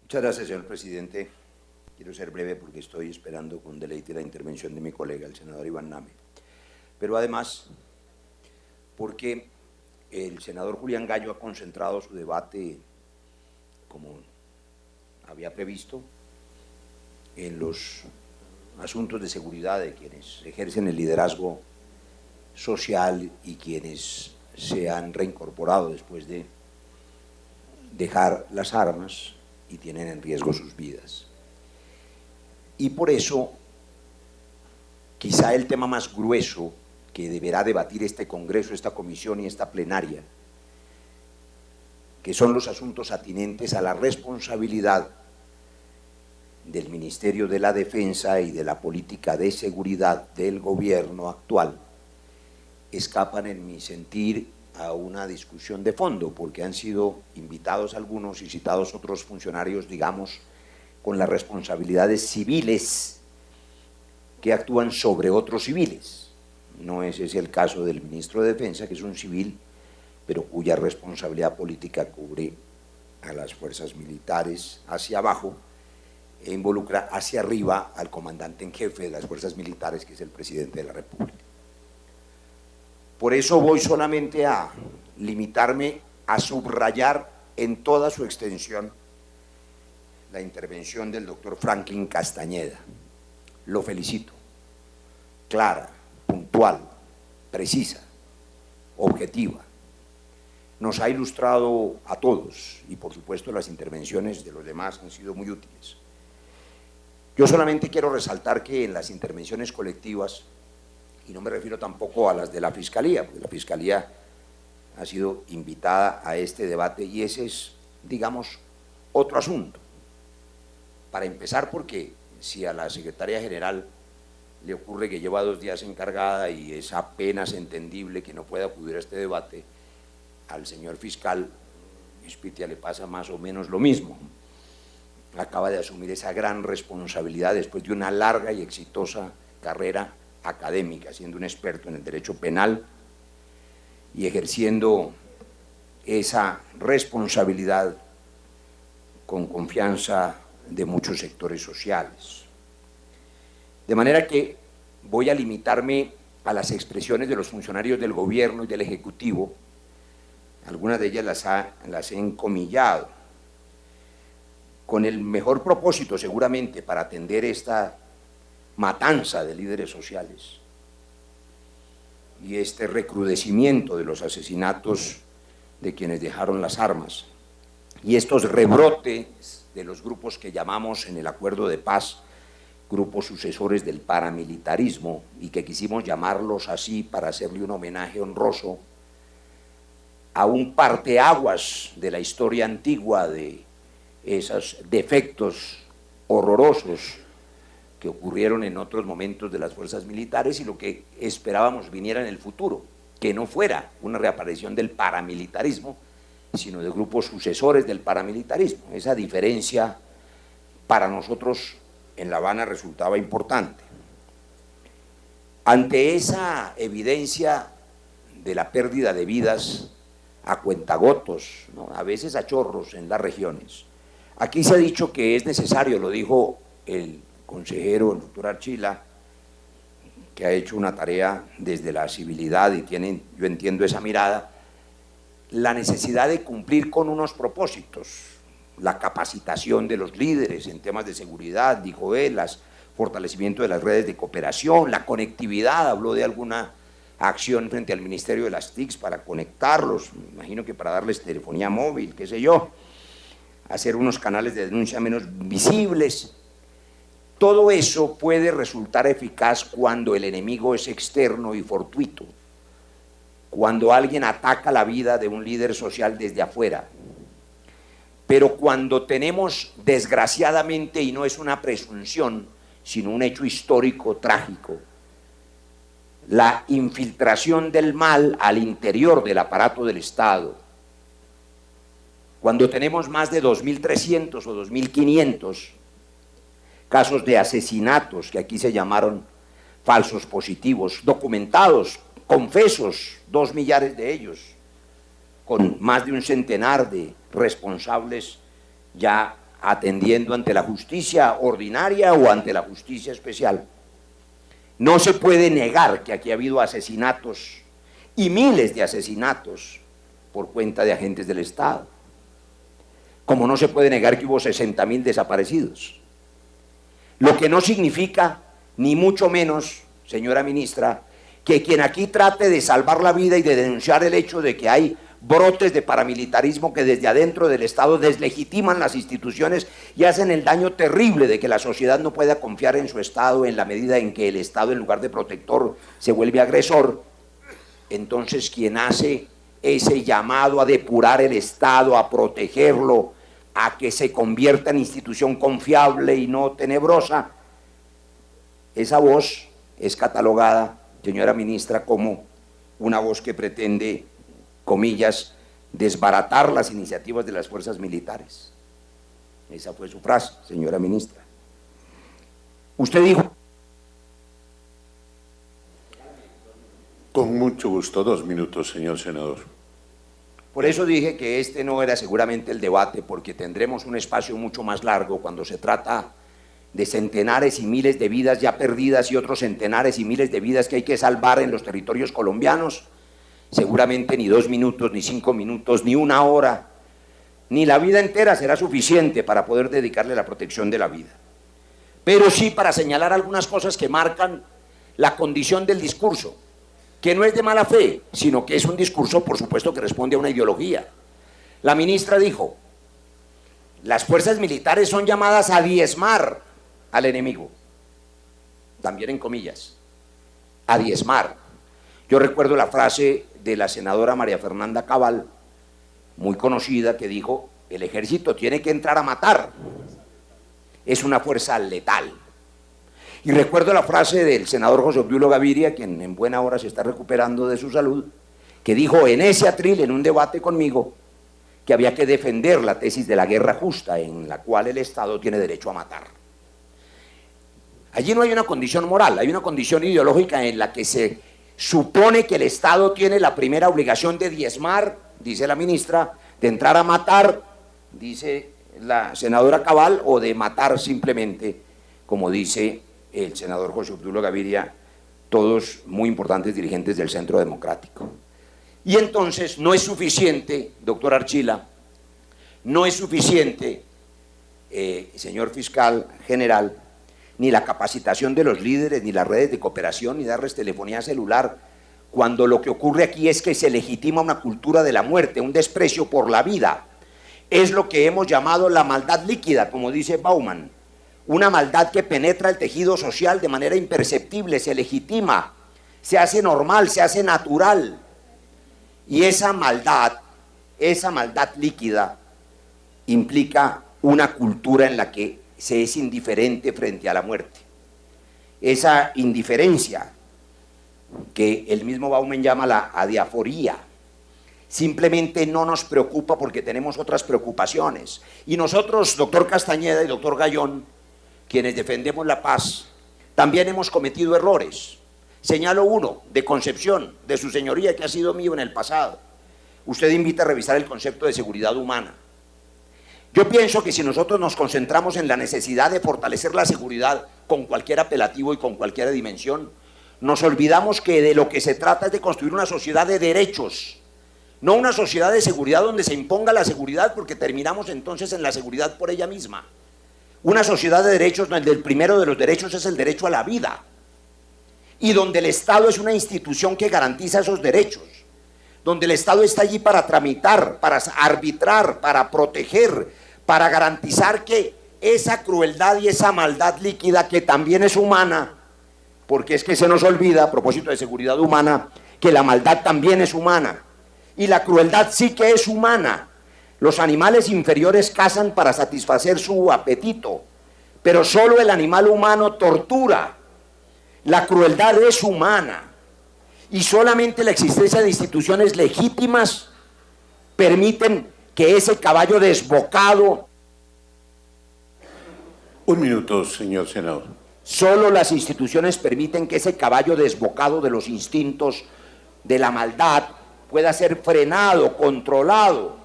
Muchas gracias, señor presidente. Quiero ser breve porque estoy esperando con deleite la intervención de mi colega, el senador Iván Name. Pero además, porque el senador Julián Gallo ha concentrado su debate, como había previsto, en los asuntos de seguridad de quienes ejercen el liderazgo social y quienes se han reincorporado después de dejar las armas y tienen en riesgo sus vidas. Y por eso, quizá el tema más grueso que deberá debatir este Congreso, esta comisión y esta plenaria, que son los asuntos atinentes a la responsabilidad del Ministerio de la Defensa y de la política de seguridad del gobierno actual, escapan en mi sentir a una discusión de fondo, porque han sido invitados algunos y citados otros funcionarios, digamos, con las responsabilidades civiles que actúan sobre otros civiles. No ese es el caso del ministro de Defensa, que es un civil, pero cuya responsabilidad política cubre a las fuerzas militares hacia abajo e involucra hacia arriba al comandante en jefe de las fuerzas militares, que es el presidente de la República. Por eso voy solamente a limitarme a subrayar en toda su extensión la intervención del doctor Franklin Castañeda. Lo felicito. Clara, puntual, precisa, objetiva. Nos ha ilustrado a todos y por supuesto las intervenciones de los demás han sido muy útiles. Yo solamente quiero resaltar que en las intervenciones colectivas, y no me refiero tampoco a las de la Fiscalía, porque la Fiscalía ha sido invitada a este debate y ese es, digamos, otro asunto. Para empezar, porque si a la Secretaría General le ocurre que lleva 2 días encargada y es apenas entendible que no pueda acudir a este debate, al señor fiscal Espitia le pasa más o menos lo mismo. Acaba de asumir esa gran responsabilidad después de una larga y exitosa carrera académica, siendo un experto en el derecho penal y ejerciendo esa responsabilidad con confianza de muchos sectores sociales. De manera que voy a limitarme a las expresiones de los funcionarios del gobierno y del ejecutivo. Algunas de ellas las he encomillado con el mejor propósito seguramente para atender esta matanza de líderes sociales y este recrudecimiento de los asesinatos de quienes dejaron las armas y estos rebrotes de los grupos que llamamos en el acuerdo de paz grupos sucesores del paramilitarismo y que quisimos llamarlos así para hacerle un homenaje honroso a un parteaguas de la historia antigua de esos defectos horrorosos que ocurrieron en otros momentos de las fuerzas militares y lo que esperábamos viniera en el futuro, que no fuera una reaparición del paramilitarismo, sino de grupos sucesores del paramilitarismo. Esa diferencia para nosotros en La Habana resultaba importante. Ante esa evidencia de la pérdida de vidas a cuentagotos, ¿no?, a veces a chorros en las regiones, aquí se ha dicho que es necesario, lo dijo el consejero, el doctor Archila, que ha hecho una tarea desde la civilidad y tiene, yo entiendo esa mirada, la necesidad de cumplir con unos propósitos, la capacitación de los líderes en temas de seguridad, dijo él, el fortalecimiento de las redes de cooperación, la conectividad, habló de alguna acción frente al Ministerio de las TICs para conectarlos, me imagino que para darles telefonía móvil, qué sé yo, hacer unos canales de denuncia menos visibles. Todo eso puede resultar eficaz cuando el enemigo es externo y fortuito, cuando alguien ataca la vida de un líder social desde afuera. Pero cuando tenemos, desgraciadamente, y no es una presunción, sino un hecho histórico trágico, la infiltración del mal al interior del aparato del Estado, cuando tenemos más de 2.300 o 2.500 casos de asesinatos, que aquí se llamaron falsos positivos, documentados, confesos, 2 millares de ellos, con más de un centenar de responsables ya atendiendo ante la justicia ordinaria o ante la justicia especial. No se puede negar que aquí ha habido asesinatos y miles de asesinatos por cuenta de agentes del Estado, como no se puede negar que hubo 60.000 desaparecidos. Lo que no significa, ni mucho menos, señora ministra, que quien aquí trate de salvar la vida y de denunciar el hecho de que hay brotes de paramilitarismo que desde adentro del Estado deslegitiman las instituciones y hacen el daño terrible de que la sociedad no pueda confiar en su Estado en la medida en que el Estado, en lugar de protector, se vuelve agresor. Entonces quien hace ese llamado a depurar el Estado, a protegerlo, a que se convierta en institución confiable y no tenebrosa, esa voz es catalogada, señora ministra, como una voz que pretende, comillas, desbaratar las iniciativas de las fuerzas militares. Esa fue su frase, señora ministra. Usted dijo... Con mucho gusto, 2 minutos, señor senador. Por eso dije que este no era seguramente el debate, porque tendremos un espacio mucho más largo cuando se trata de centenares y miles de vidas ya perdidas y otros centenares y miles de vidas que hay que salvar en los territorios colombianos. Seguramente ni 2 minutos, ni 5 minutos, ni 1 hora, ni la vida entera será suficiente para poder dedicarle a la protección de la vida. Pero sí para señalar algunas cosas que marcan la condición del discurso, que no es de mala fe, sino que es un discurso, por supuesto, que responde a una ideología. La ministra dijo, las fuerzas militares son llamadas a diezmar al enemigo, también en comillas, a diezmar. Yo recuerdo la frase de la senadora María Fernanda Cabal, muy conocida, que dijo, el ejército tiene que entrar a matar, es una fuerza letal. Y recuerdo la frase del senador José Obdulio Gaviria, quien en buena hora se está recuperando de su salud, que dijo en ese atril, en un debate conmigo, que había que defender la tesis de la guerra justa, en la cual el Estado tiene derecho a matar. Allí no hay una condición moral, hay una condición ideológica en la que se supone que el Estado tiene la primera obligación de diezmar, dice la ministra, de entrar a matar, dice la senadora Cabal, o de matar simplemente, como dice el senador José Obdulio Gaviria, todos muy importantes dirigentes del Centro Democrático. Y entonces no es suficiente, doctor Archila, no es suficiente, señor fiscal general, ni la capacitación de los líderes, ni las redes de cooperación, ni darles telefonía celular, cuando lo que ocurre aquí es que se legitima una cultura de la muerte, un desprecio por la vida. Es lo que hemos llamado la maldad líquida, como dice Bauman, una maldad que penetra el tejido social de manera imperceptible, se legitima, se hace normal, se hace natural. Y esa maldad líquida, implica una cultura en la que se es indiferente frente a la muerte. Esa indiferencia que el mismo Bauman llama la adiaforía, simplemente no nos preocupa porque tenemos otras preocupaciones. Y nosotros, doctor Castañeda y doctor Gayón, quienes defendemos la paz, también hemos cometido errores. Señalo uno, de concepción, de su señoría, que ha sido mío en el pasado. Usted invita a revisar el concepto de seguridad humana. Yo pienso que si nosotros nos concentramos en la necesidad de fortalecer la seguridad con cualquier apelativo y con cualquier dimensión, nos olvidamos que de lo que se trata es de construir una sociedad de derechos, no una sociedad de seguridad donde se imponga la seguridad, porque terminamos entonces en la seguridad por ella misma. Una sociedad de derechos donde el primero de los derechos es el derecho a la vida y donde el Estado es una institución que garantiza esos derechos, donde el Estado está allí para tramitar, para arbitrar, para proteger, para garantizar que esa crueldad y esa maldad líquida, que también es humana, porque es que se nos olvida, a propósito de seguridad humana, que la maldad también es humana y la crueldad sí que es humana. Los animales inferiores cazan para satisfacer su apetito, pero solo el animal humano tortura. La crueldad es humana y solamente la existencia de instituciones legítimas permiten que ese caballo desbocado... 1 minuto, señor senador. Solo las instituciones permiten que ese caballo desbocado de los instintos de la maldad pueda ser frenado, controlado.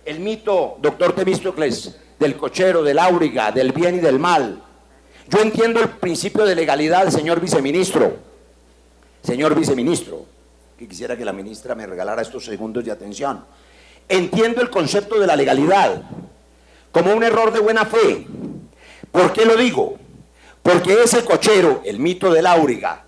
El mito, doctor Temístocles, del cochero, del áuriga, del bien y del mal. Yo entiendo el principio de legalidad, señor viceministro, que quisiera que la ministra me regalara estos segundos de atención. Entiendo el concepto de la legalidad como un error de buena fe. ¿Por qué lo digo? Porque ese cochero, el mito del áuriga,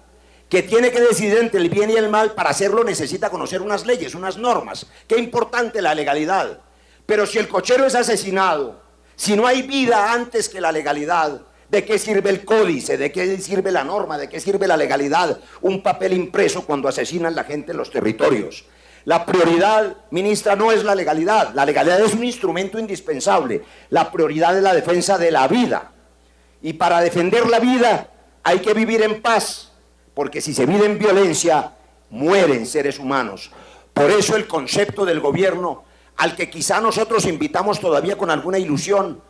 que tiene que decidir entre el bien y el mal, para hacerlo necesita conocer unas leyes, unas normas. Qué importante la legalidad. Pero si el cochero es asesinado, si no hay vida antes que la legalidad, ¿de qué sirve el códice? ¿De qué sirve la norma? ¿De qué sirve la legalidad? Un papel impreso cuando asesinan a la gente en los territorios. La prioridad, ministra, no es la legalidad. La legalidad es un instrumento indispensable. La prioridad es la defensa de la vida. Y para defender la vida hay que vivir en paz, porque si se vive en violencia, mueren seres humanos. Por eso el concepto del gobierno, al que quizá nosotros invitamos todavía con alguna ilusión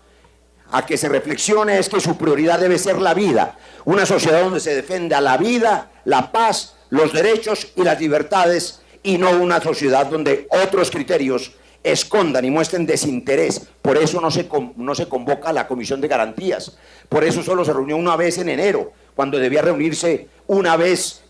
a que se reflexione, es que su prioridad debe ser la vida. Una sociedad donde se defienda la vida, la paz, los derechos y las libertades, y no una sociedad donde otros criterios escondan y muestren desinterés. Por eso no se convoca a la Comisión de Garantías. Por eso solo se reunió una vez en enero, cuando debía reunirse una vez